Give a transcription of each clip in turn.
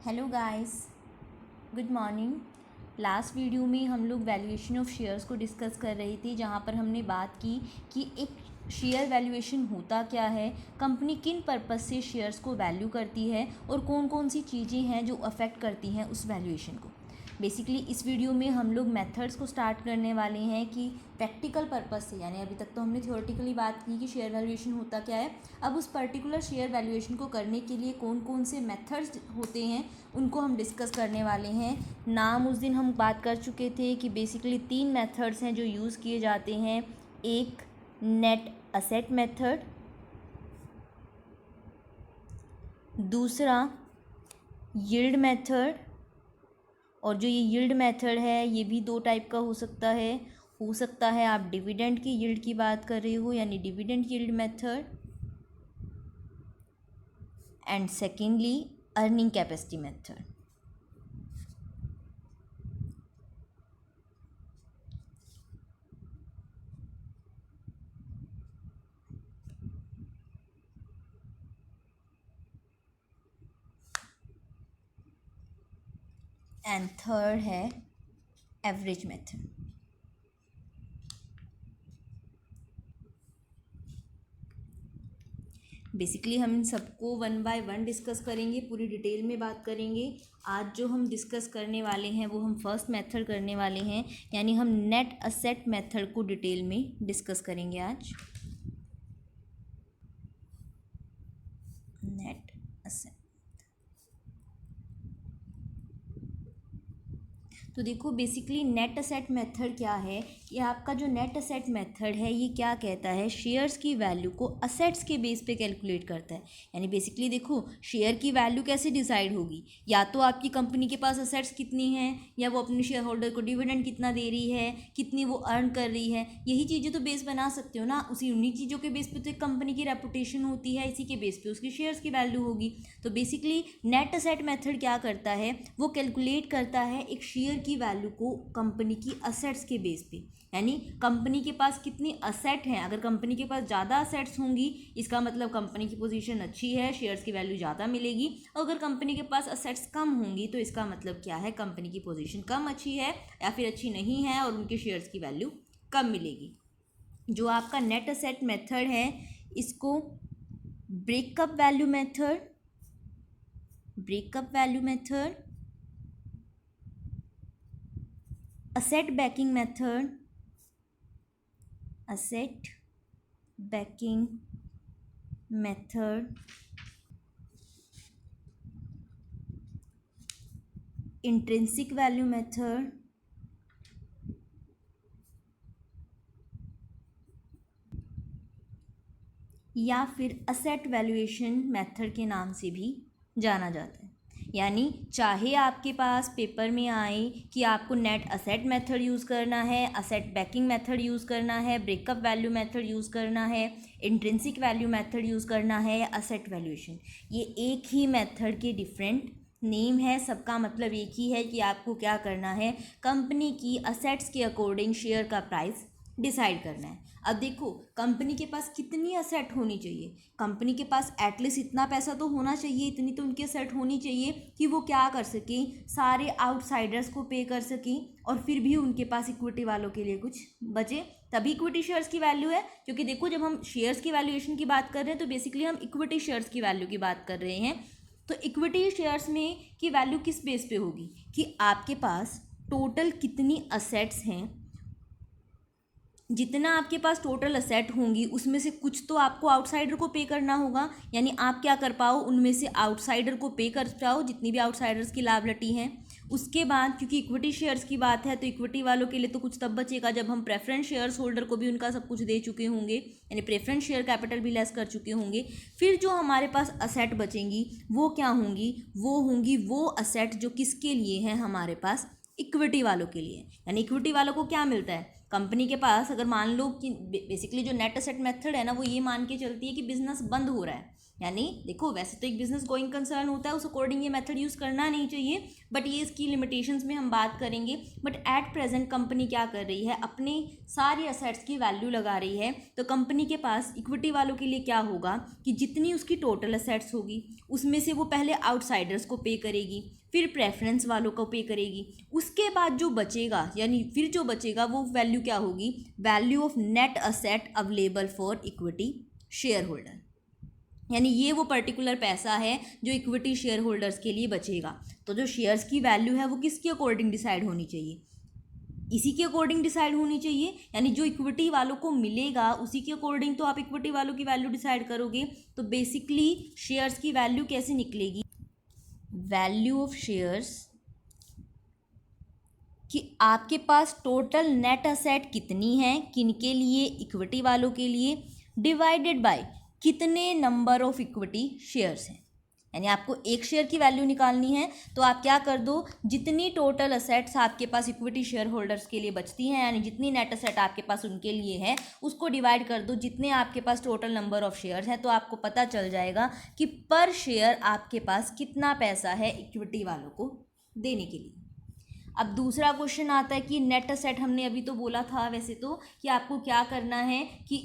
Hello guys, good morning. Last video में हम लोग वैल्यूएशन ऑफ शेयर्स को डिस्कस कर रहे थे, जहाँ पर हमने बात की कि एक शेयर वैल्यूएशन होता क्या है, कंपनी किन पर्पस से शेयर्स को वैल्यू करती है और कौन कौन सी चीज़ें हैं जो अफेक्ट करती हैं उस वैल्यूएशन को। बेसिकली इस वीडियो में हम लोग मेथड्स को स्टार्ट करने वाले हैं कि प्रैक्टिकल पर्पस से, यानी अभी तक तो हमने थ्योरेटिकली बात की कि शेयर वैल्यूएशन होता क्या है। अब उस पर्टिकुलर शेयर वैल्यूएशन को करने के लिए कौन कौन से मेथड्स होते हैं उनको हम डिस्कस करने वाले हैं। नाम उस दिन हम बात कर चुके थे कि बेसिकली 3 मेथड्स हैं जो यूज़ किए जाते हैं। एक नेट असेट मेथड, दूसरा यील्ड मेथड, और जो ये यील्ड मेथड है ये भी 2 टाइप का हो सकता है आप डिविडेंड की यील्ड की बात कर रहे हो, यानी dividend yield method, and secondly earning capacity method. And third है एवरेज मेथड। बेसिकली हम सबको 1 बाय 1 डिस्कस करेंगे, पूरी डिटेल में बात करेंगे। आज जो हम डिस्कस करने वाले हैं वो हम फर्स्ट मेथड करने वाले हैं, यानी हम नेट असेट मेथड को डिटेल में डिस्कस करेंगे आज। नेट असेट, तो देखो बेसिकली नेट असेट मेथड क्या है कि आपका जो नेट असेट मेथड है ये क्या कहता है, शेयर्स की वैल्यू को असेट्स के बेस पे कैलकुलेट करता है। यानी बेसिकली देखो शेयर की वैल्यू कैसे डिसाइड होगी, या तो आपकी कंपनी के पास असेट्स कितनी हैं, या वो अपने शेयर होल्डर को डिविडेंड कितना दे रही है, कितनी वो अर्न कर रही है, यही चीज़ें तो बेस बना सकते हो ना। उन्हीं चीज़ों के बेस पे तो एक कंपनी की रेपुटेशन होती है, इसी के बेस पे उसकी शेयर्स की वैल्यू होगी। तो बेसिकली नेट असेट मेथड क्या करता है, वो कैलकुलेट करता है एक शेयर की वैल्यू को कंपनी की असेट्स के बेस पे, यानी कंपनी के पास कितनी असेट हैं। अगर कंपनी के पास ज़्यादा असेट्स होंगी इसका मतलब कंपनी की पोजीशन अच्छी है, शेयर्स की वैल्यू ज़्यादा मिलेगी। और अगर कंपनी के पास असेट्स कम होंगी तो इसका मतलब क्या है, कंपनी की पोजीशन कम अच्छी है या फिर अच्छी नहीं है और उनके शेयर्स की वैल्यू कम मिलेगी। जो आपका नेट असेट मेथड है इसको breakup value method, asset banking method, intrinsic value method, या फिर असेट वैल्यूएशन मेथड के नाम से भी जाना जाता है। यानी चाहे आपके पास पेपर में आए कि आपको नेट असेट मेथड यूज़ करना है, असेट बैकिंग मेथड यूज़ करना है, ब्रेकअप वैल्यू मेथड यूज़ करना है, इंट्रिंसिक वैल्यू मेथड यूज़ करना है, या असेट वैल्यूएशन, ये एक ही मेथड के डिफरेंट नेम है। सबका मतलब एक ही है कि आपको क्या करना है, कंपनी की असेट्स के अकॉर्डिंग शेयर का प्राइस डिसाइड करना है। अब देखो कंपनी के पास कितनी असेट होनी चाहिए, कंपनी के पास एटलीस्ट इतना पैसा तो होना चाहिए, इतनी तो उनकी असेट होनी चाहिए कि वो क्या कर सकें, सारे आउटसाइडर्स को पे कर सकें और फिर भी उनके पास इक्विटी वालों के लिए कुछ बचे, तभी इक्विटी शेयर्स की वैल्यू है। क्योंकि देखो जब हम शेयर्स की वैल्यूएशन की बात कर रहे हैं तो बेसिकली हम इक्विटी शेयर्स की वैल्यू की बात कर रहे हैं। तो इक्विटी शेयर्स में की वैल्यू किस बेस पे होगी कि आपके पास टोटल कितनी असेट्स हैं, जितना आपके पास टोटल असेट होंगी उसमें से कुछ तो आपको आउटसाइडर को पे करना होगा। यानी आप क्या कर पाओ, उनमें से आउटसाइडर को पे कर पाओ, जितनी भी आउटसाइडर्स की लायबिलिटी हैं। उसके बाद क्योंकि इक्विटी शेयर्स की बात है तो इक्विटी वालों के लिए तो कुछ तब बचेगा जब हम प्रेफरेंस शेयर्स होल्डर को भी उनका सब कुछ दे चुके होंगे, यानी प्रेफरेंस शेयर कैपिटल भी लेस कर चुके होंगे। फिर जो हमारे पास असेट बचेंगी वो क्या होंगी, वो होंगी वो असेट जो किसके लिए हैं, हमारे पास इक्विटी वालों के लिए। यानी इक्विटी वालों को क्या मिलता है, कंपनी के पास अगर मान लो कि बेसिकली जो नेट असेट मेथड है ना वो ये मान के चलती है कि बिजनेस बंद हो रहा है, यानी देखो वैसे तो एक बिजनेस गोइंग कंसर्न होता है, उस अकॉर्डिंग ये मेथड यूज़ करना नहीं चाहिए, बट ये इसकी लिमिटेशंस में हम बात करेंगे। बट एट प्रेजेंट कंपनी क्या कर रही है, अपने सारी असेट्स की वैल्यू लगा रही है। तो कंपनी के पास इक्विटी वालों के लिए क्या होगा कि जितनी उसकी टोटल असेट्स होगी उसमें से वो पहले आउटसाइडर्स को पे करेगी, फिर प्रेफरेंस वालों को पे करेगी, उसके बाद जो बचेगा यानी फिर जो बचेगा वो वैल्यू क्या होगी, value of net asset available for equity share holder. यानी ये वो पर्टिकुलर पैसा है जो इक्विटी शेयर होल्डर्स के लिए बचेगा। तो जो शेयर्स की वैल्यू है वो किसके अकॉर्डिंग डिसाइड होनी चाहिए, इसी के अकॉर्डिंग डिसाइड होनी चाहिए। यानी जो इक्विटी वालों को मिलेगा उसी के अकॉर्डिंग तो आप इक्विटी वालों की वैल्यू डिसाइड करोगे। तो बेसिकली शेयर्स की वैल्यू कैसे निकलेगी, वैल्यू ऑफ शेयर्स कि आपके पास टोटल नेट असेट कितनी है, किनके लिए, इक्विटी वालों के लिए, डिवाइडेड बाय कितने नंबर ऑफ इक्विटी शेयर्स हैं। यानी आपको एक शेयर की वैल्यू निकालनी है तो आप क्या कर दो, जितनी टोटल असेट्स आपके पास इक्विटी शेयर होल्डर्स के लिए बचती हैं, यानी जितनी नेट असेट आपके पास उनके लिए है, उसको डिवाइड कर दो जितने आपके पास टोटल नंबर ऑफ शेयर्स हैं। तो आपको पता चल जाएगा कि पर शेयर आपके पास कितना पैसा है इक्विटी वालों को देने के लिए। अब दूसरा क्वेश्चन आता है कि नेट असेट, हमने अभी तो बोला था वैसे तो कि आपको क्या करना है कि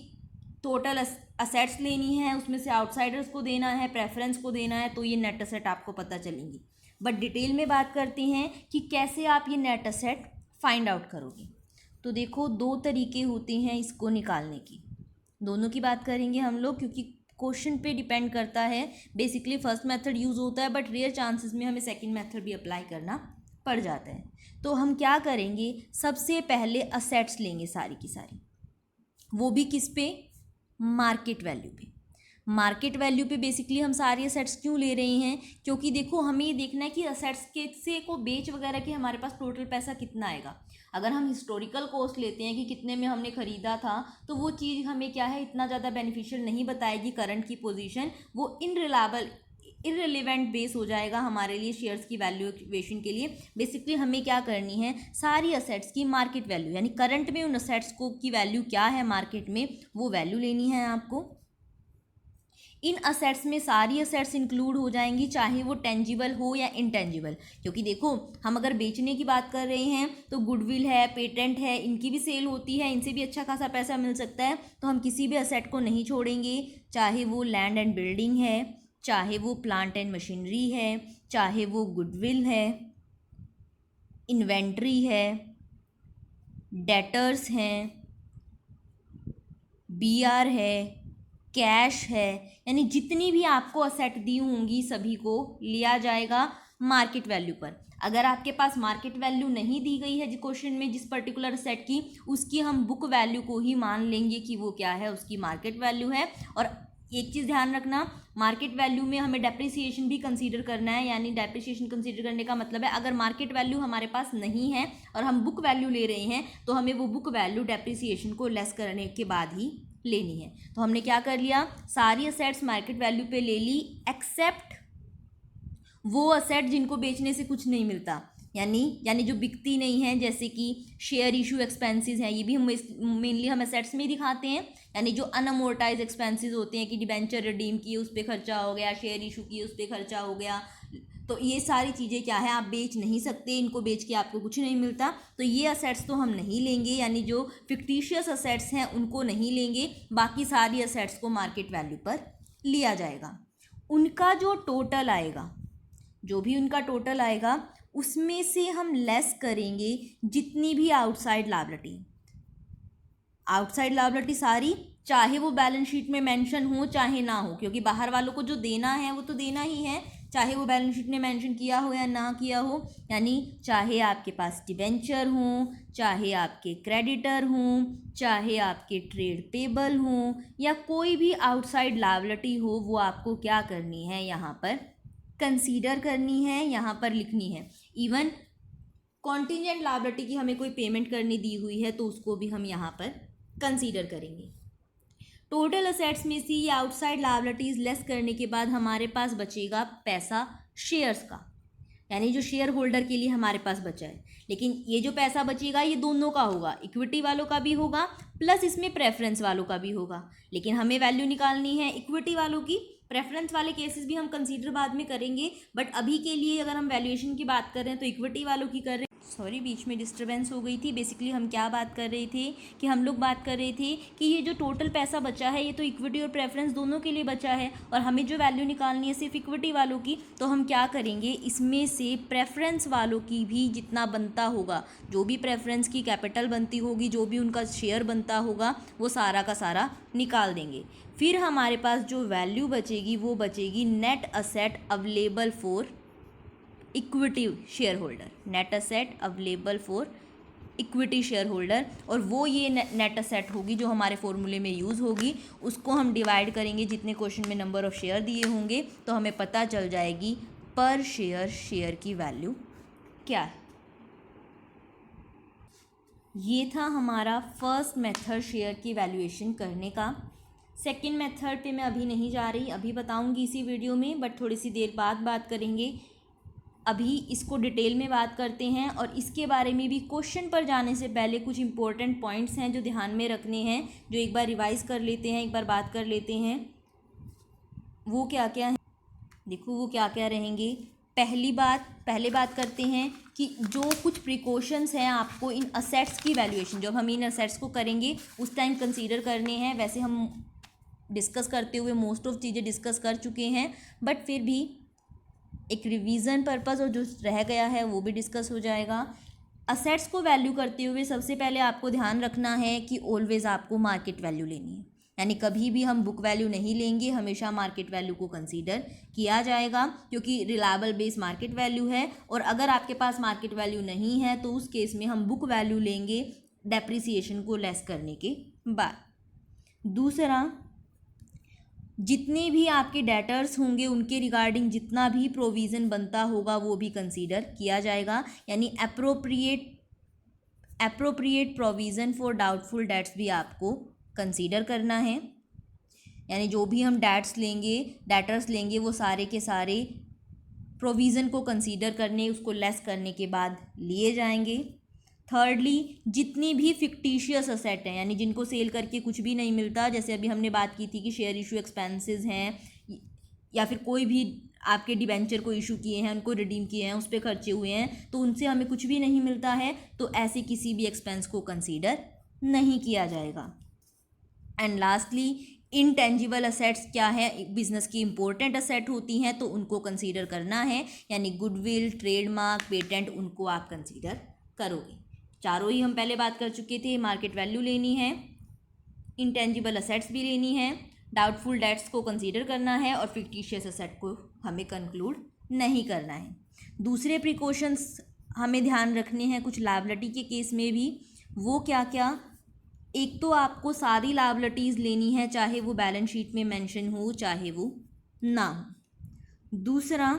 टोटल असेट्स लेनी है, उसमें से आउटसाइडर्स को देना है, प्रेफरेंस को देना है, तो ये नेट असेट आपको पता चलेंगी। बट डिटेल में बात करते हैं कि कैसे आप ये नेट असेट फाइंड आउट करोगे। तो देखो दो तरीके होते हैं इसको निकालने की, दोनों की बात करेंगे हम लोग क्योंकि क्वेश्चन पे डिपेंड करता है। बेसिकली फर्स्ट मेथड यूज़ होता है बट रेयर चांसेस में हमें सेकेंड मेथड भी अप्लाई करना पड़ जाता है। तो हम क्या करेंगे, सबसे पहले असेट्स लेंगे सारी की सारी, वो भी किस पे, मार्केट वैल्यू पे। मार्केट वैल्यू पे बेसिकली हम सारी असेट्स क्यों ले रहे हैं, क्योंकि देखो हमें ये देखना है कि असेट्स के से को बेच वगैरह के हमारे पास टोटल पैसा कितना आएगा। अगर हम हिस्टोरिकल कॉस्ट लेते हैं कि कितने में हमने ख़रीदा था तो वो चीज़ हमें क्या है इतना ज़्यादा बेनिफिशियल नहीं बताएगी करंट की पोजीशन, वो इररिलेवेंट बेस हो जाएगा हमारे लिए शेयर्स की वैल्यूएशन के लिए। बेसिकली हमें क्या करनी है, सारी असेट्स की मार्केट वैल्यू यानी करंट में उन असेट्स को की वैल्यू क्या है मार्केट में, वो वैल्यू लेनी है आपको। इन असेट्स में सारी असेट्स इंक्लूड हो जाएंगी, चाहे वो टेंजिबल हो या इनटेंजिबल, क्योंकि देखो हम अगर बेचने की बात कर रहे हैं तो गुडविल है, पेटेंट है, इनकी भी सेल होती है, इनसे भी अच्छा खासा पैसा मिल सकता है। तो हम किसी भी असेट को नहीं छोड़ेंगे, चाहे वो लैंड एंड बिल्डिंग है, चाहे वो प्लांट एंड मशीनरी है, चाहे वो गुडविल है, इन्वेंट्री है, डेटर्स हैं, बीआर है, कैश है, यानी जितनी भी आपको असेट दी होंगी सभी को लिया जाएगा मार्केट वैल्यू पर। अगर आपके पास मार्केट वैल्यू नहीं दी गई है जिस क्वेश्चन में जिस पर्टिकुलर असेट की, उसकी हम बुक वैल्यू को ही मान लेंगे कि वो क्या है, उसकी मार्केट वैल्यू है। और एक चीज़ ध्यान रखना, मार्केट वैल्यू में हमें डेप्रिसिएशन भी कंसीडर करना है। यानी डेप्रिसिएशन कंसीडर करने का मतलब है अगर मार्केट वैल्यू हमारे पास नहीं है और हम बुक वैल्यू ले रहे हैं तो हमें वो बुक वैल्यू डेप्रिसिएशन को लेस करने के बाद ही लेनी है। तो हमने क्या कर लिया, सारी असेट्स मार्केट वैल्यू पे ले ली एक्सेप्ट वो असेट जिनको बेचने से कुछ नहीं मिलता, यानी जो बिकती नहीं है, जैसे कि शेयर इशू एक्सपेंसेस हैं, ये भी हम मेनली हम असेट्स में ही दिखाते हैं। यानी जो अनअमोर्टाइज एक्सपेंसेस होते हैं कि डिबेंचर रिडीम किए उस पर खर्चा हो गया, शेयर इशू किए उस पर खर्चा हो गया, तो ये सारी चीज़ें क्या है आप बेच नहीं सकते, इनको बेच के आपको कुछ नहीं मिलता। तो ये असेट्स तो हम नहीं लेंगे, यानी जो फिक्टिशियस असेट्स हैं उनको नहीं लेंगे, बाकी सारी असेट्स को मार्केट वैल्यू पर लिया जाएगा। उनका जो टोटल आएगा, जो भी उनका टोटल आएगा उसमें से हम लेस करेंगे जितनी भी आउटसाइड लायबिलिटी सारी, चाहे वो बैलेंस शीट में मेंशन हो चाहे ना हो, क्योंकि बाहर वालों को जो देना है वो तो देना ही है, चाहे वो बैलेंस शीट में मेंशन किया हो या ना किया हो। यानी चाहे आपके पास डिबेंचर हों, चाहे आपके क्रेडिटर हों, चाहे आपके ट्रेड पेबल हों, या कोई भी आउटसाइड लायबिलिटी हो, वो आपको क्या करनी है यहाँ पर कंसीडर करनी है, यहाँ पर लिखनी है। इवन कॉन्टीजेंट लायबिलिटी की हमें कोई पेमेंट करनी दी हुई है तो उसको भी हम यहाँ पर कंसीडर करेंगे। टोटल असेट्स में से ये आउटसाइड लायबिलिटीज़ लेस करने के बाद हमारे पास बचेगा पैसा शेयर्स का, यानी जो शेयर होल्डर के लिए हमारे पास बचा है। लेकिन ये जो पैसा बचेगा ये दोनों का होगा, इक्विटी वालों का भी होगा प्लस इसमें प्रेफरेंस वालों का भी होगा। लेकिन हमें वैल्यू निकालनी है इक्विटी वालों की, प्रेफरेंस वाले केसेस भी हम कंसीडर बाद में करेंगे, बट अभी के लिए अगर हम वैल्यूएशन की बात कर रहे हैं तो इक्विटी वालों की कर रहे हैं। सॉरी, बीच में डिस्टर्बेंस हो गई थी। बेसिकली हम क्या बात कर रहे थे कि हम लोग बात कर रहे थे कि ये जो टोटल पैसा बचा है ये तो इक्विटी और प्रेफरेंस दोनों के लिए बचा है, और हमें जो वैल्यू निकालनी है सिर्फ इक्विटी वालों की, तो हम क्या करेंगे, इसमें से प्रेफरेंस वालों की भी जितना बनता होगा, जो भी प्रेफरेंस की कैपिटल बनती होगी, जो भी उनका शेयर बनता होगा, वो सारा का सारा निकाल देंगे। फिर हमारे पास जो वैल्यू बचेगी वो बचेगी net asset available for equity share holder, net asset available for equity share holder, और वो ये नेट असेट होगी जो हमारे फॉर्मूले में यूज़ होगी। उसको हम डिवाइड करेंगे जितने क्वेश्चन में नंबर ऑफ शेयर दिए होंगे, तो हमें पता चल जाएगी पर शेयर की वैल्यू क्या है। ये था हमारा फर्स्ट मेथड शेयर की वैल्यूएशन करने का। सेकंड मेथड पे मैं अभी नहीं जा रही, अभी बताऊंगी इसी वीडियो में, बट थोड़ी सी देर बाद बात करेंगे। अभी इसको डिटेल में बात करते हैं, और इसके बारे में भी क्वेश्चन पर जाने से पहले कुछ इंपॉर्टेंट पॉइंट्स हैं जो ध्यान में रखने हैं, जो एक बार रिवाइज कर लेते हैं, एक बार बात कर लेते हैं। वो क्या क्या है, देखो वो क्या क्या रहेंगे। पहले बात करते हैं कि जो कुछ प्रिकॉशंस हैं आपको इन असेट्स की वैल्यूएशन, जब हम इन असेट्स को करेंगे उस टाइम कंसीडर करने हैं। वैसे हम डिस्कस करते हुए मोस्ट ऑफ चीज़ें डिस्कस कर चुके हैं, बट फिर भी एक रिवीजन पर्पस और जो रह गया है वो भी डिस्कस हो जाएगा। असेट्स को वैल्यू करते हुए सबसे पहले आपको ध्यान रखना है कि ऑलवेज आपको मार्केट वैल्यू लेनी है, यानी कभी भी हम बुक वैल्यू नहीं लेंगे, हमेशा मार्केट वैल्यू को कंसीडर किया जाएगा, क्योंकि रिलायबल बेस मार्केट वैल्यू है। और अगर आपके पास मार्केट वैल्यू नहीं है तो उस केस में हम बुक वैल्यू लेंगे डेप्रिसिएशन को लेस करने के बाद। दूसरा, जितने भी आपके डेटर्स होंगे उनके रिगार्डिंग जितना भी प्रोविज़न बनता होगा वो भी कंसीडर किया जाएगा, यानी appropriate provision for doubtful debts भी आपको कंसीडर करना है। यानी जो भी हम डेटर्स लेंगे वो सारे के सारे प्रोविज़न को कंसीडर करने, उसको लेस करने के बाद लिए जाएंगे। थर्डली, जितनी भी फिक्टिशियस असेट हैं, यानी जिनको सेल करके कुछ भी नहीं मिलता, जैसे अभी हमने बात की थी कि शेयर इशू एक्सपेंसेस हैं, या फिर कोई भी आपके डिबेंचर को इशू किए हैं, उनको रिडीम किए हैं, उस पर खर्चे हुए हैं, तो उनसे हमें कुछ भी नहीं मिलता है, तो ऐसे किसी भी एक्सपेंस को कंसीडर नहीं किया जाएगा। एंड लास्टली, इनटेंजिबल असेट्स क्या है, बिजनेस की इंपॉर्टेंट असेट होती हैं तो उनको कंसीडर करना है, यानी गुडविल, ट्रेडमार्क, पेटेंट, उनको आप कंसीडर करोगे। चारों ही हम पहले बात कर चुके थे। मार्केट वैल्यू लेनी है, इंटेंजिबल असेट्स भी लेनी है, डाउटफुल डेट्स को कंसीडर करना है, और फिक्टिशियस असेट को हमें कंक्लूड नहीं करना है। दूसरे प्रिकॉशंस हमें ध्यान रखने हैं कुछ लायबिलिटी के केस में भी। वो क्या क्या, एक तो आपको सारी लायबिलिटीज़ लेनी है, चाहे वो बैलेंस शीट में मेंशन हो चाहे वो ना हो। दूसरा,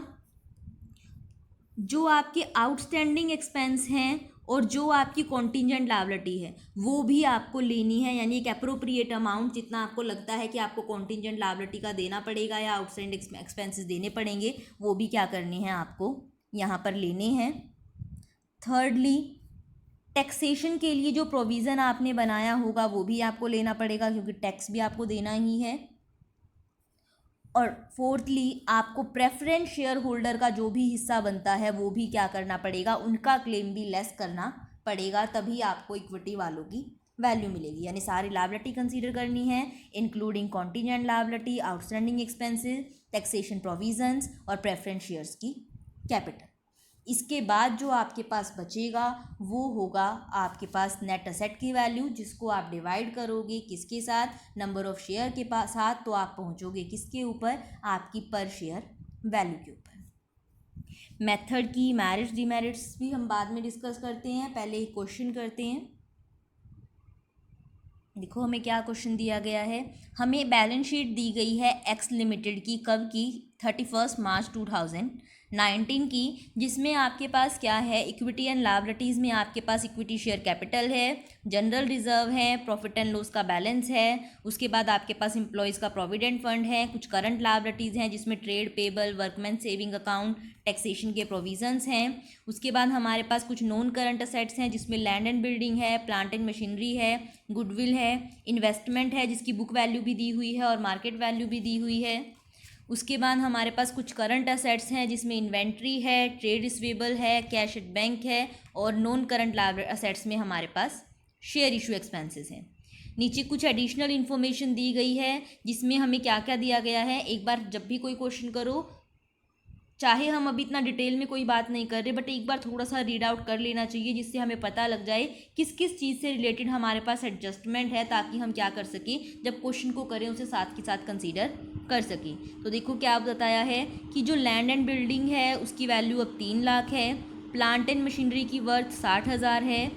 जो आपके आउटस्टैंडिंग एक्सपेंस हैं और जो आपकी कॉन्टिजेंट लायबिलिटी है वो भी आपको लेनी है, यानी एक एप्रोप्रिएट अमाउंट जितना आपको लगता है कि आपको कॉन्टिजेंट लायबिलिटी का देना पड़ेगा या आउटस्टैंडिंग एक्सपेंसेस देने पड़ेंगे, वो भी क्या करने हैं आपको यहाँ पर लेने हैं। थर्डली, टैक्सेशन के लिए जो प्रोविज़न आपने बनाया होगा वो भी आपको लेना पड़ेगा, क्योंकि टैक्स भी आपको देना ही है। और फोर्थली, आपको प्रेफरेंस शेयर होल्डर का जो भी हिस्सा बनता है वो भी क्या करना पड़ेगा, उनका क्लेम भी लेस करना पड़ेगा, तभी आपको इक्विटी वालों की वैल्यू मिलेगी। यानी सारी लायबिलिटी कंसीडर करनी है, including contingent liability, outstanding expenses, taxation provisions और प्रेफरेंस शेयर्स की कैपिटल। इसके बाद जो आपके पास बचेगा वो होगा आपके पास नेट असेट की वैल्यू, जिसको आप डिवाइड करोगे किसके साथ, नंबर ऑफ शेयर के साथ, तो आप पहुंचोगे किसके ऊपर, आपकी पर शेयर वैल्यू के ऊपर। मेथड की मेरिट्स डिमेरिट्स भी हम बाद में डिस्कस करते हैं, पहले एक क्वेश्चन करते हैं। देखो हमें क्या क्वेश्चन दिया गया है, हमें बैलेंस शीट दी गई है एक्स लिमिटेड की, कब की, 31 मार्च 2019 की, जिसमें आपके पास क्या है, इक्विटी एंड लायबिलिटीज़ में आपके पास इक्विटी शेयर कैपिटल है, जनरल रिजर्व है, प्रॉफिट एंड लॉस का बैलेंस है, उसके बाद आपके पास एम्प्लॉयज़ का प्रोविडेंट फंड है, कुछ करंट लायबिलिटीज़ हैं जिसमें trade payable, workman saving account, taxation के प्रोविजंस हैं। उसके बाद हमारे पास कुछ नॉन करंट असेट्स हैं जिसमें लैंड एंड बिल्डिंग है, प्लांट एंड मशीनरी है, गुडविल है, इन्वेस्टमेंट है जिसकी बुक वैल्यू भी दी हुई है और मार्केट वैल्यू भी दी हुई है। उसके बाद हमारे पास कुछ करंट असेट्स हैं जिसमें इन्वेंट्री है, ट्रेड रिसीवेबल है, कैश एट बैंक है, और नॉन करंट असेट्स में हमारे पास शेयर इशू एक्सपेंसेस हैं। नीचे कुछ एडिशनल इन्फॉर्मेशन दी गई है जिसमें हमें क्या क्या दिया गया है। एक बार जब भी कोई क्वेश्चन करो, चाहे हम अभी इतना डिटेल में कोई बात नहीं कर रहे, बट एक बार थोड़ा सा रीड आउट कर लेना चाहिए जिससे हमें पता लग जाए किस किस चीज़ से रिलेटेड हमारे पास एडजस्टमेंट है, ताकि हम क्या कर सकें जब क्वेश्चन को करें उसे साथ के साथ कंसीडर कर सकें। तो देखो क्या बताया है कि जो लैंड एंड बिल्डिंग है उसकी वैल्यू अब 3 लाख है, प्लांट एंड मशीनरी की वर्थ 60,000 है,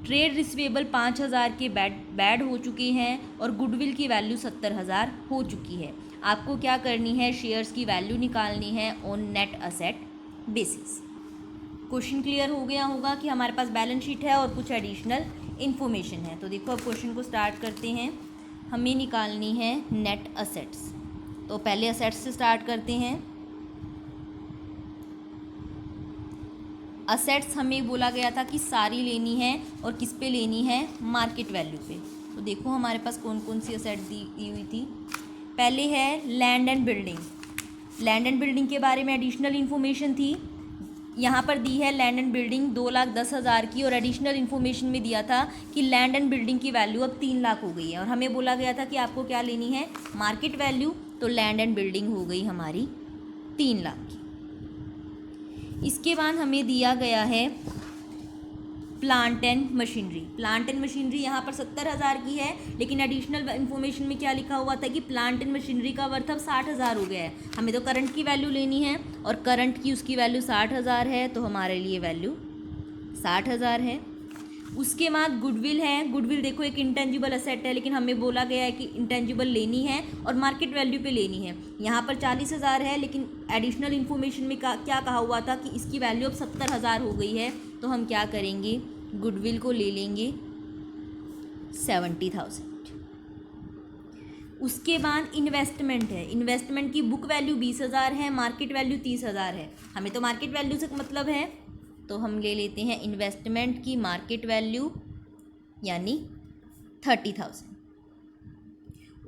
ट्रेड रिसीवेबल 5,000 के बैड हो चुके हैं, और गुडविल की वैल्यू 70,000 हो चुकी है। आपको क्या करनी है, शेयर्स की वैल्यू निकालनी है on net asset basis. Question clear हो गया होगा कि हमारे पास बैलेंस शीट है और कुछ एडिशनल इन्फॉर्मेशन है। तो देखो अब क्वेश्चन को स्टार्ट करते हैं। हमें निकालनी है नेट असेट्स। तो पहले असेट्स से स्टार्ट करते हैं। असेट्स हमें बोला गया था कि सारी लेनी है, और किस पे लेनी है, मार्केट वैल्यू पे। तो देखो हमारे पास कौन कौन सी असेट दी हुई थी। पहले है land and building. Land and building के बारे में एडिशनल इन्फॉर्मेशन थी, यहाँ पर दी है लैंड एंड बिल्डिंग 2,10,000 की, और एडिशनल इन्फॉर्मेशन में दिया था कि लैंड एंड बिल्डिंग की वैल्यू अब 3 लाख हो गई है, और हमें बोला गया था कि आपको क्या लेनी है, मार्केट वैल्यू। तो लैंड एंड बिल्डिंग हो गई हमारी 3 लाख की। इसके बाद हमें दिया गया है plant and machinery. Plant and machinery यहाँ पर 70,000 की है, लेकिन एडिशनल इन्फॉर्मेशन में क्या लिखा हुआ था कि प्लांट एंड मशीनरी का वर्थ अब 60,000 हो गया है। हमें तो करंट की वैल्यू लेनी है, और करंट की उसकी वैल्यू 60,000 है, तो हमारे लिए वैल्यू 60,000 है। उसके बाद गुडविल है। गुडविल देखो एक इंटेंजिबल असेट है, लेकिन हमें बोला गया है कि इंटेंजिबल लेनी है और मार्केट वैल्यू पे लेनी है। यहाँ पर 40,000 है, लेकिन एडिशनल इन्फॉर्मेशन में क्या कहा हुआ था कि इसकी वैल्यू अब 70,000 हो गई है। तो हम क्या करेंगे, गुडविल को ले लेंगे 70,000। उसके बाद इन्वेस्टमेंट है। इन्वेस्टमेंट की बुक वैल्यू 20,000 है, मार्केट वैल्यू 30,000 है। हमें तो मार्केट वैल्यू से मतलब है, तो हम ले लेते हैं इन्वेस्टमेंट की मार्केट वैल्यू यानी 30,000।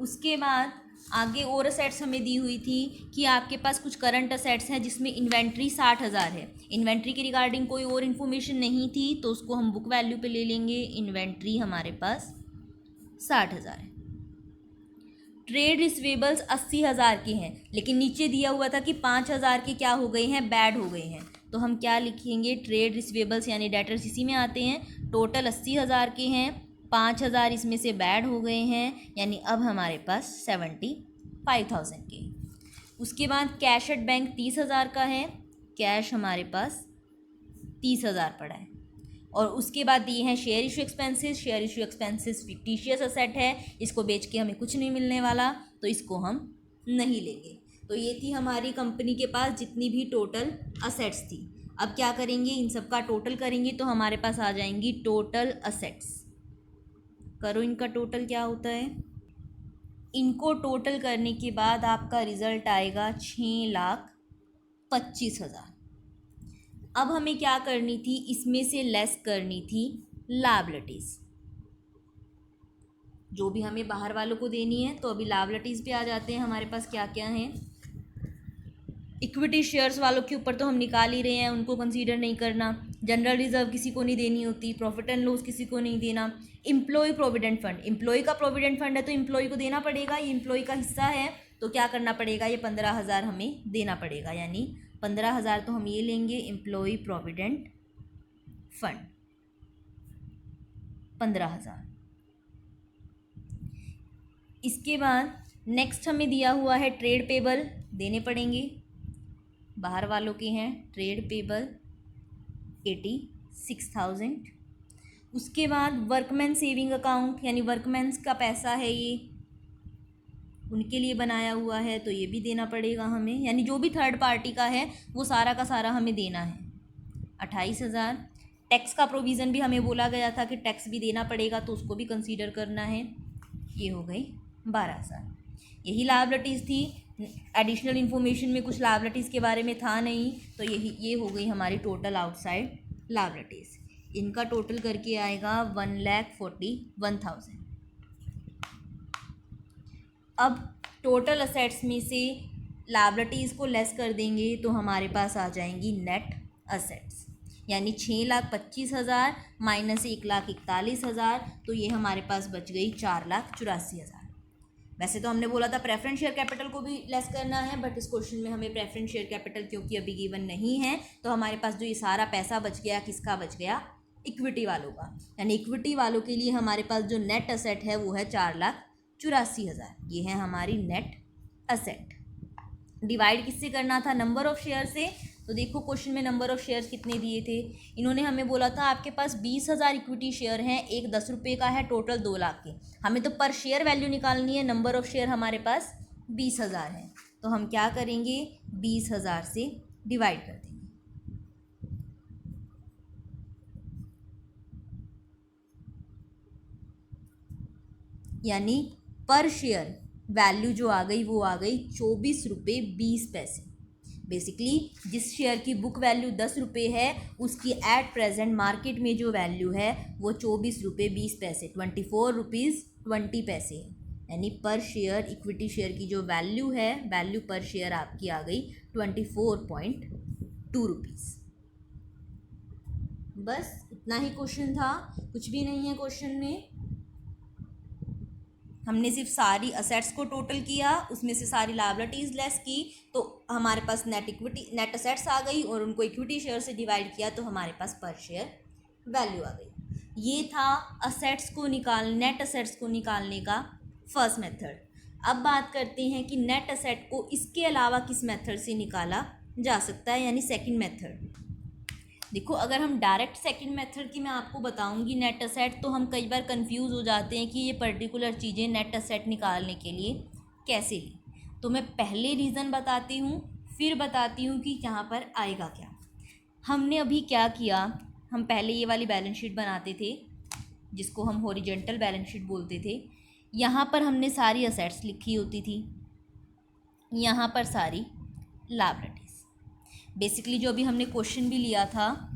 उसके बाद आगे और असेट्स हमें दी हुई थी कि आपके पास कुछ करंट असेट्स हैं जिसमें इन्वेंट्री 60,000 है। इन्वेंट्री के रिगार्डिंग कोई और इन्फॉर्मेशन नहीं थी, तो उसको हम बुक वैल्यू पे ले लेंगे। इन्वेंट्री हमारे पास 60,000 है। ट्रेड रिसीवेबल्स 80,000 के हैं, लेकिन नीचे दिया हुआ था कि 5,000 के क्या हो गए हैं, बैड हो गए हैं। तो हम क्या लिखेंगे, ट्रेड रिसीवेबल्स यानी डेटर्स इसी में आते हैं। टोटल 80,000 के हैं, 5,000 इसमें से बैड हो गए हैं, यानी अब हमारे पास 75,000 के। उसके बाद कैश एट बैंक 30,000 का है, कैश हमारे पास 30,000 पड़ा है। और उसके बाद दिए हैं share issue expenses. Share issue expenses fictitious asset है, इसको बेच के हमें कुछ नहीं मिलने वाला, तो इसको हम नहीं लेंगे। तो ये थी हमारी कंपनी के पास जितनी भी टोटल असेट्स थी। अब क्या करेंगे, इन सब का टोटल करेंगे तो हमारे पास आ जाएंगी टोटल असेट्स। करो इनका टोटल क्या होता है। इनको टोटल करने के बाद आपका रिज़ल्ट आएगा 6,25,000। अब हमें क्या करनी थी, इसमें से लेस करनी थी लायबिलिटीज़, जो भी हमें बाहर वालों को देनी है। तो अभी लायबिलिटीज़ पे आ जाते हैं। हमारे पास क्या क्या हैं। इक्विटी शेयर्स वालों के ऊपर तो हम निकाल ही रहे हैं, उनको कंसीडर नहीं करना। जनरल रिजर्व किसी को नहीं देनी होती। प्रॉफिट एंड लॉस किसी को नहीं देना। एम्प्लॉय प्रोविडेंट फंड, एम्प्लॉय का प्रोविडेंट फंड है तो एम्प्लॉय को देना पड़ेगा, ये एम्प्लॉय का हिस्सा है, तो क्या करना पड़ेगा, ये 15,000 हमें देना पड़ेगा, यानी 15,000 तो हम ये लेंगे एम्प्लॉय प्रोविडेंट फंड 15,000। इसके बाद नेक्स्ट हमें दिया हुआ है ट्रेड पेबल देने पड़ेंगे, बाहर वालों के हैं। Trade payable 86,000। उसके बाद वर्कमैन सेविंग अकाउंट, यानी वर्कमैन्स का पैसा है, ये उनके लिए बनाया हुआ है, तो ये भी देना पड़ेगा हमें, यानी जो भी थर्ड पार्टी का है वो सारा का सारा हमें देना है 28,000। टैक्स का प्रोविज़न भी हमें बोला गया था कि टैक्स भी देना पड़ेगा, तो उसको भी कंसीडर करना है, ये हो गई 12,000। यही लायबिलिटीज़ थी। एडिशनल इन्फॉर्मेशन में कुछ लायबिलिटीज़ के बारे में था नहीं, तो ये हो गई हमारी टोटल आउटसाइड लायबिलिटीज़। इनका टोटल करके आएगा 1,41,000। अब टोटल असेट्स में से लायबिलिटीज़ को लेस कर देंगे तो हमारे पास आ जाएंगी नेट असेट्स, यानी 6,25,000 माइनस 1,41,000, तो ये हमारे पास बच गई 4,84,000। वैसे तो हमने बोला था प्रेफरेंस शेयर कैपिटल को भी लेस करना है, बट इस क्वेश्चन में हमें प्रेफरेंस शेयर कैपिटल क्योंकि अभी गिवन नहीं है, तो हमारे पास जो ये सारा पैसा बच गया किसका बच गया, इक्विटी वालों का। यानी इक्विटी वालों के लिए हमारे पास जो नेट असेट है वो है 4,84,000। ये है हमारी नेट असेट। डिवाइड किससे करना था, नंबर ऑफ शेयर से। तो देखो क्वेश्चन में नंबर ऑफ शेयर्स कितने दिए थे, इन्होंने हमें बोला था आपके पास 20,000 इक्विटी शेयर हैं, एक 10 रुपये का है, टोटल 2 लाख के। हमें तो पर शेयर वैल्यू निकालनी है, नंबर ऑफ शेयर हमारे पास 20,000 है, तो हम क्या करेंगे 20,000 से डिवाइड कर देंगे। यानी पर शेयर वैल्यू जो आ गई वो आ गई 24.20 रुपये। बेसिकली जिस शेयर की बुक वैल्यू 10 रुपये है उसकी एट प्रेजेंट मार्केट में जो वैल्यू है वो 24.20 रुपये 24.20 है। यानी पर शेयर इक्विटी शेयर की जो वैल्यू है, वैल्यू पर शेयर आपकी आ गई 24.2 रुपीज़। बस इतना ही क्वेश्चन था, कुछ भी नहीं है क्वेश्चन में। हमने सिर्फ सारी असेट्स को टोटल किया, उसमें से सारी लायबिलिटीज़ लेस की, तो हमारे पास नेट असेट्स आ गई, और उनको इक्विटी शेयर से डिवाइड किया तो हमारे पास पर शेयर वैल्यू आ गई। ये था नेट असेट्स को निकालने का फर्स्ट मेथड। अब बात करते हैं कि नेट असेट को इसके अलावा किस मेथड से निकाला जा सकता है, यानी सेकेंड मेथड। देखो अगर हम डायरेक्ट सेकंड मेथड की मैं आपको बताऊंगी नेट असेट, तो हम कई बार कंफ्यूज हो जाते हैं कि ये पर्टिकुलर चीज़ें नेट असेट निकालने के लिए कैसे ली। तो मैं पहले रीज़न बताती हूँ, फिर बताती हूँ कि यहाँ पर आएगा क्या। हमने अभी क्या किया, हम पहले ये वाली बैलेंस शीट बनाते थे जिसको हम हॉरिजॉन्टल बैलेंस शीट बोलते थे। यहाँ पर हमने सारी असेट्स लिखी होती थी, यहाँ पर सारी लायबिलिटीज़। बेसिकली जो अभी हमने क्वेश्चन भी लिया था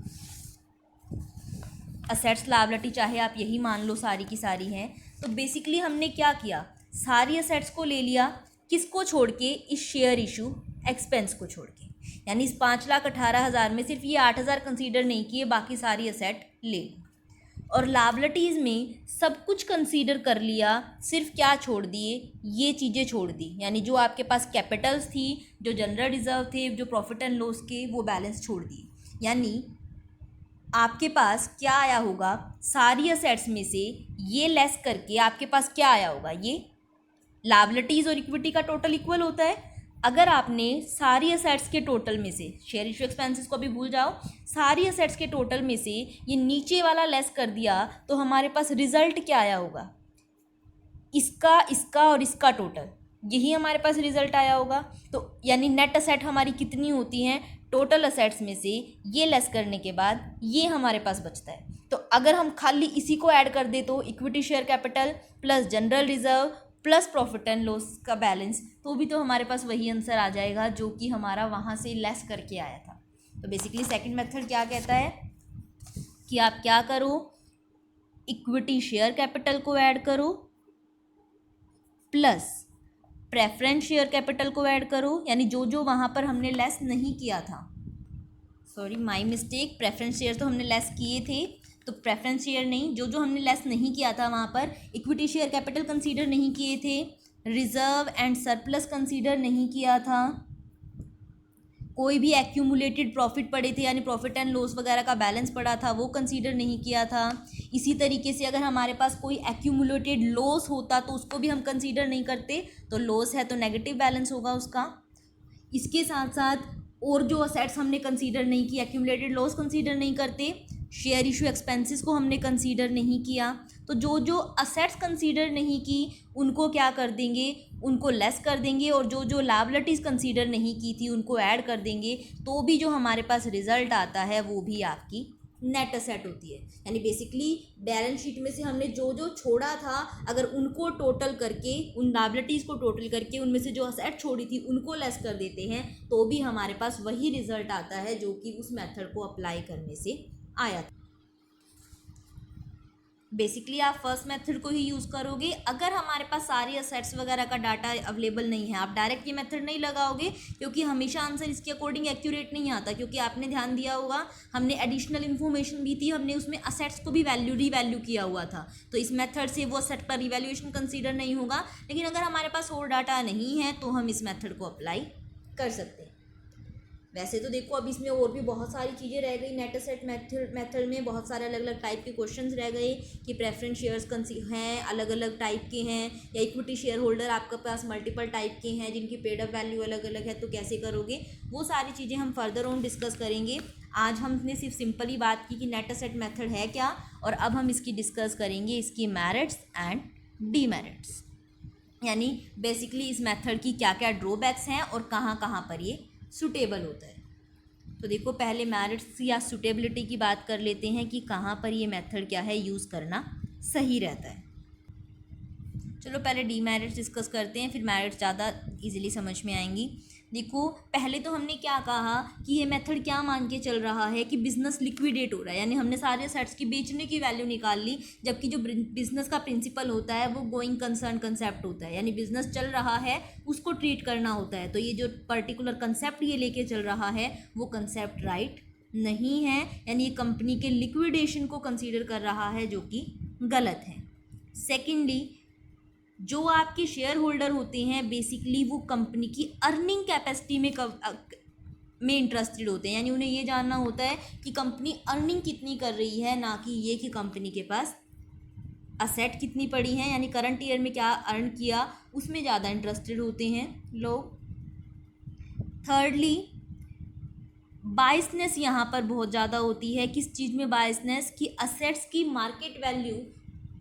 असेट्स लायबिलिटी, चाहे आप यही मान लो सारी की सारी हैं, तो बेसिकली हमने क्या किया, सारी असेट्स को ले लिया, किसको छोड़ के, इस शेयर इशू एक्सपेंस को छोड़ के। यानी इस 5,18,000 में सिर्फ ये 8,000 कंसीडर नहीं किए, बाकी सारी असेट ले ली। और लायबिलिटीज़ में सब कुछ कंसीडर कर लिया, सिर्फ क्या छोड़ दिए, ये चीज़ें छोड़ दी। यानी जो आपके पास कैपिटल्स थी, जो जनरल रिजर्व थे, जो प्रॉफिट एंड लॉस के, वो बैलेंस छोड़ दिए। यानी आपके पास क्या आया होगा, सारी असेट्स में से ये लेस करके आपके पास क्या आया होगा, ये लायबिलिटीज़ और इक्विटी का टोटल इक्वल होता है। अगर आपने सारी असेट्स के टोटल में से, शेयर इशू एक्सपेंसेस को भी भूल जाओ, सारी असेट्स के टोटल में से ये नीचे वाला लेस कर दिया, तो हमारे पास रिजल्ट क्या आया होगा, इसका, इसका और इसका टोटल, यही हमारे पास रिजल्ट आया होगा। तो यानी नेट असेट हमारी कितनी होती हैं, टोटल असेट्स में से ये लेस करने के बाद ये हमारे पास बचता है। तो अगर हम खाली इसी को ऐड कर दे तो equity share capital plus general reserve plus profit and loss का बैलेंस, तो भी तो हमारे पास वही आंसर आ जाएगा जो कि हमारा वहाँ से लेस करके आया था। तो बेसिकली सेकंड मेथड क्या कहता है कि आप क्या करो, इक्विटी शेयर कैपिटल को ऐड करो प्लस प्रेफरेंस शेयर कैपिटल को ऐड करो, यानी जो जो वहाँ पर हमने लेस नहीं किया था, sorry my mistake, preference share तो हमने लेस किए थे, तो प्रेफरेंस शेयर नहीं, जो जो हमने लेस नहीं किया था वहाँ पर इक्विटी शेयर कैपिटल कंसीडर नहीं किए थे, रिजर्व एंड सरप्लस कंसीडर नहीं किया था, कोई भी एक्यूमुलेटेड प्रॉफिट पड़े थे यानी प्रॉफिट एंड लॉस वगैरह का बैलेंस पड़ा था वो कंसीडर नहीं किया था। इसी तरीके से अगर हमारे पास कोई एक्यूमुलेटेड लॉस होता तो उसको भी हम कंसीडर नहीं करते, तो लॉस है तो नेगेटिव बैलेंस होगा उसका। इसके साथ साथ और जो असेट्स हमने कंसीडर नहीं किया, एक्यूमुलेटेड लॉस कंसीडर नहीं करते, शेयर इशू एक्सपेंसेस को हमने कंसीडर नहीं किया, तो जो जो असेट्स कंसीडर नहीं की उनको क्या कर देंगे, उनको लेस कर देंगे, और जो जो लायबिलिटीज़ कंसीडर नहीं की थी उनको ऐड कर देंगे, तो भी जो हमारे पास रिजल्ट आता है वो भी आपकी नेट असेट होती है। यानी बेसिकली बैलेंस शीट में से हमने जो जो छोड़ा था अगर उनको टोटल करके, उन लायबिलिटीज़ को टोटल करके उनमें से जो असेट छोड़ी थी उनको लेस कर देते हैं, तो भी हमारे पास वही रिजल्ट आता है जो कि उस मेथड को अप्लाई करने से आया था। बेसिकली आप फर्स्ट मेथड को ही यूज़ करोगे। अगर हमारे पास सारी असेट्स वगैरह का डाटा अवेलेबल नहीं है, आप डायरेक्ट ये मेथड नहीं लगाओगे, क्योंकि हमेशा आंसर इसके अकॉर्डिंग एक्यूरेट नहीं आता। क्योंकि आपने ध्यान दिया होगा, हमने एडिशनल इन्फॉर्मेशन भी थी, हमने उसमें असेट्स को भी रीवैल्यू किया हुआ था, तो इस मेथड से वो असेट का रिवैल्यूएशन कंसीडर नहीं होगा। लेकिन अगर हमारे पास और डाटा नहीं है तो हम इस मेथड को अप्लाई कर सकते हैं। वैसे तो देखो, अब इसमें और भी बहुत सारी चीज़ें रह गई। नेट असेट मेथड में बहुत सारे अलग अलग टाइप के क्वेश्चंस रह गए कि प्रेफरेंस शेयर्स हैं, अलग अलग टाइप के हैं, या इक्विटी शेयर होल्डर आपके पास मल्टीपल टाइप के हैं जिनकी पेड अप वैल्यू अलग अलग है, तो कैसे करोगे। वो सारी चीज़ें हम फर्दर ऑन डिस्कस करेंगे। आज हमने सिर्फ सिंपली बात की कि नेट असेट मेथड है क्या, और अब हम इसकी डिस्कस करेंगे इसकी मेरिट्स एंड डीमेरिट्स, यानी बेसिकली इस मेथड की क्या क्या ड्रॉबैक्स हैं और कहाँ कहाँ पर ये सूटेबल होता है। तो देखो, पहले मेरिट्स या सूटेबिलिटी की बात कर लेते हैं कि कहाँ पर ये मेथड क्या है यूज़ करना सही रहता है। चलो पहले डीमेरिट्स डिस्कस करते हैं, फिर मेरिट्स ज़्यादा इजीली समझ में आएंगी। देखो, पहले तो हमने क्या कहा कि ये मेथड क्या मान के चल रहा है कि बिज़नेस लिक्विडेट हो रहा है, यानी हमने सारे असेट्स की बेचने की वैल्यू निकाल ली, जबकि जो बिज़नेस का प्रिंसिपल होता है वो गोइंग कंसर्न कंसेप्ट होता है, यानी बिज़नेस चल रहा है उसको ट्रीट करना होता है। तो ये जो पर्टिकुलर कंसेप्ट ये लेके चल रहा है वो कंसेप्ट राइट नहीं है, यानी ये कंपनी के लिक्विडेशन को कंसीडर कर रहा है, जो कि गलत है। सेकेंडली, जो आपके शेयर होल्डर होते हैं बेसिकली वो कंपनी की अर्निंग कैपेसिटी में इंटरेस्टेड होते हैं, यानी उन्हें ये जानना होता है कि कंपनी अर्निंग कितनी कर रही है, ना कि ये कि कंपनी के पास असेट कितनी पड़ी हैं, यानी करंट ईयर में क्या अर्न किया, उसमें ज़्यादा इंटरेस्टेड होते हैं लोग। थर्डली, बायसनेस यहाँ पर बहुत ज़्यादा होती है। किस चीज़ में बायसनेस, कि असेट्स की मार्केट वैल्यू।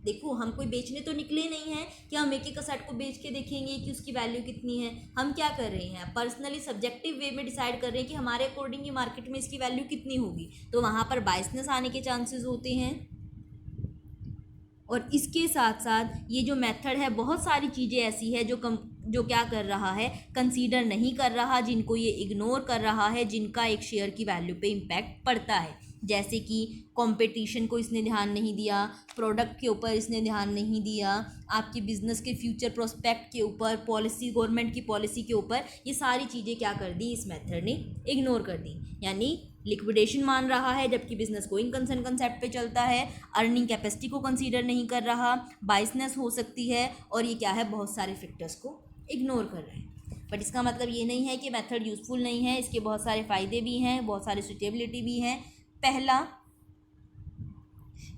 देखो, हम कोई बेचने तो निकले नहीं हैं कि हम एक एक असेट को बेच के देखेंगे कि उसकी वैल्यू कितनी है। हम क्या कर रहे हैं, पर्सनली सब्जेक्टिव वे में डिसाइड कर रहे हैं कि हमारे अकॉर्डिंग ये मार्केट में इसकी वैल्यू कितनी होगी, तो वहाँ पर बायसनेस आने के चांसेस होते हैं। और इसके साथ साथ ये जो मेथड है, बहुत सारी चीज़ें ऐसी है जो क्या कर रहा है, कंसीडर नहीं कर रहा, जिनको ये इग्नोर कर रहा है, जिनका एक शेयर की वैल्यू पे इम्पैक्ट पड़ता है। जैसे कि कंपटीशन को इसने ध्यान नहीं दिया, प्रोडक्ट के ऊपर इसने ध्यान नहीं दिया, आपके बिजनेस के फ्यूचर प्रोस्पेक्ट के ऊपर, पॉलिसी, गवर्नमेंट की पॉलिसी के ऊपर, ये सारी चीज़ें क्या कर दी, इस मेथड ने इग्नोर कर दी। यानी लिक्विडेशन मान रहा है जबकि बिजनेस गोइंग कंसर्न कंसेप्ट पे चलता है, अर्निंग कैपेसिटी को कंसीडर नहीं कर रहा, बायसनेस हो सकती है, और ये क्या है, बहुत सारे फैक्टर्स को इग्नोर कर रहे हैं। बट इसका मतलब ये नहीं है कि मेथड यूज़फुल नहीं है, इसके बहुत सारे फ़ायदे भी हैं, बहुत सारी सूटेबिलिटी भी हैं। पहला,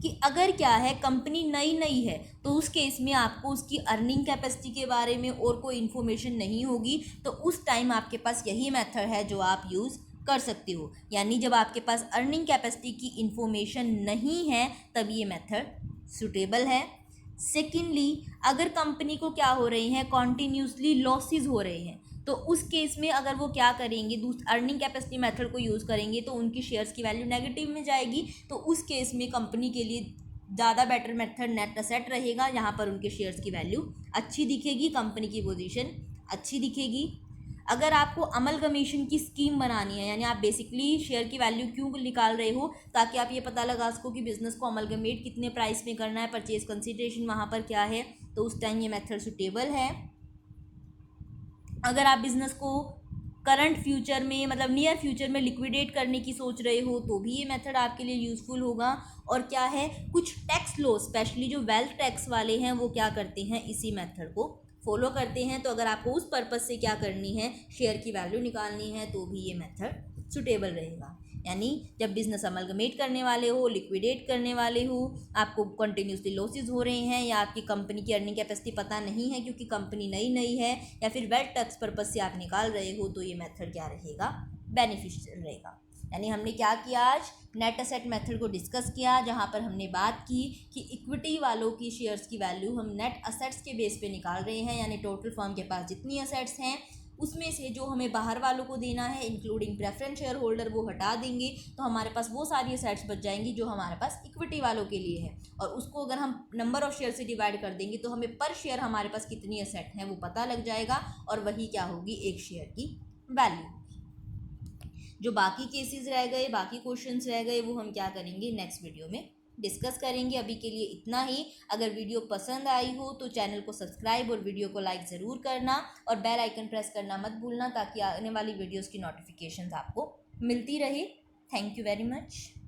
कि अगर क्या है, कंपनी नई है तो उस केस में आपको उसकी अर्निंग कैपेसिटी के बारे में और कोई इन्फॉर्मेशन नहीं होगी, तो उस टाइम आपके पास यही मेथड है जो आप यूज़ कर सकते हो। यानी जब आपके पास अर्निंग कैपेसिटी की इन्फॉर्मेशन नहीं है तब ये मेथड सूटेबल है। सेकेंडली, अगर कंपनी को क्या हो रही हैं, कॉन्टीन्यूसली लॉसेस हो रहे हैं, तो उस केस में अगर वो क्या करेंगे, अर्निंग कैपेसिटी मेथड को यूज़ करेंगे तो उनकी शेयर्स की वैल्यू नेगेटिव में जाएगी। तो उस केस में कंपनी के लिए ज़्यादा बेटर मेथड नेट असेट रहेगा, यहाँ पर उनके शेयर्स की वैल्यू अच्छी दिखेगी, कंपनी की पोजीशन अच्छी दिखेगी। अगर आपको अमलगमेशन की स्कीम बनानी है, यानी आप बेसिकली शेयर की वैल्यू क्यों निकाल रहे हो, ताकि आप ये पता लगा सको कि बिज़नेस को अमलगमेट कितने प्राइस में करना है, परचेज कंसिडरेशन वहाँ पर क्या है, तो उस टाइम ये मेथड सूटेबल है। अगर आप बिज़नेस को करंट फ्यूचर में, मतलब नियर फ्यूचर में लिक्विडेट करने की सोच रहे हो, तो भी ये मेथड आपके लिए यूज़फुल होगा। और क्या है, कुछ टैक्स लॉ, स्पेशली जो वेल्थ टैक्स वाले हैं, वो क्या करते हैं, इसी मेथड को फॉलो करते हैं। तो अगर आपको उस पर्पज़ से क्या करनी है, शेयर की वैल्यू निकालनी है, तो भी ये मेथड सूटेबल रहेगा। यानी जब बिज़नेस अमलगमेट करने वाले हो, लिक्विडेट करने वाले हो, आपको कंटिन्यूसली लॉसेस हो रहे हैं, या आपकी कंपनी की अर्निंग कैपेसिटी पता नहीं है क्योंकि कंपनी नई है, या फिर वेल्थ टैक्स पर्पज़ से आप निकाल रहे हो, तो ये मेथड क्या रहेगा, बेनिफिशियल रहेगा। यानी हमने क्या किया, आज नेट असेट मेथड को डिस्कस किया, जहाँ पर हमने बात की कि इक्विटी वालों की शेयर्स की वैल्यू हम नेट असेट्स के बेस पे निकाल रहे हैं, यानी टोटल फर्म के पास जितनी असेट्स हैं उसमें से जो हमें बाहर वालों को देना है, इंक्लूडिंग प्रेफरेंस शेयर होल्डर, वो हटा देंगे, तो हमारे पास वो सारी असेट्स बच जाएंगी जो हमारे पास इक्विटी वालों के लिए है। और उसको अगर हम नंबर ऑफ शेयर से डिवाइड कर देंगे तो हमें पर शेयर हमारे पास कितनी असेट है वो पता लग जाएगा, और वही क्या होगी, एक शेयर की वैल्यू। जो बाकी केसेस रह गए, बाकी क्वेश्चंस रह गए, वो हम क्या करेंगे, नेक्स्ट वीडियो में डिस्कस करेंगे। अभी के लिए इतना ही। अगर वीडियो पसंद आई हो तो चैनल को सब्सक्राइब और वीडियो को लाइक ज़रूर करना और बेल आइकन प्रेस करना मत भूलना, ताकि आने वाली वीडियोज़ की नोटिफिकेशंस आपको मिलती रहे। Thank you very much.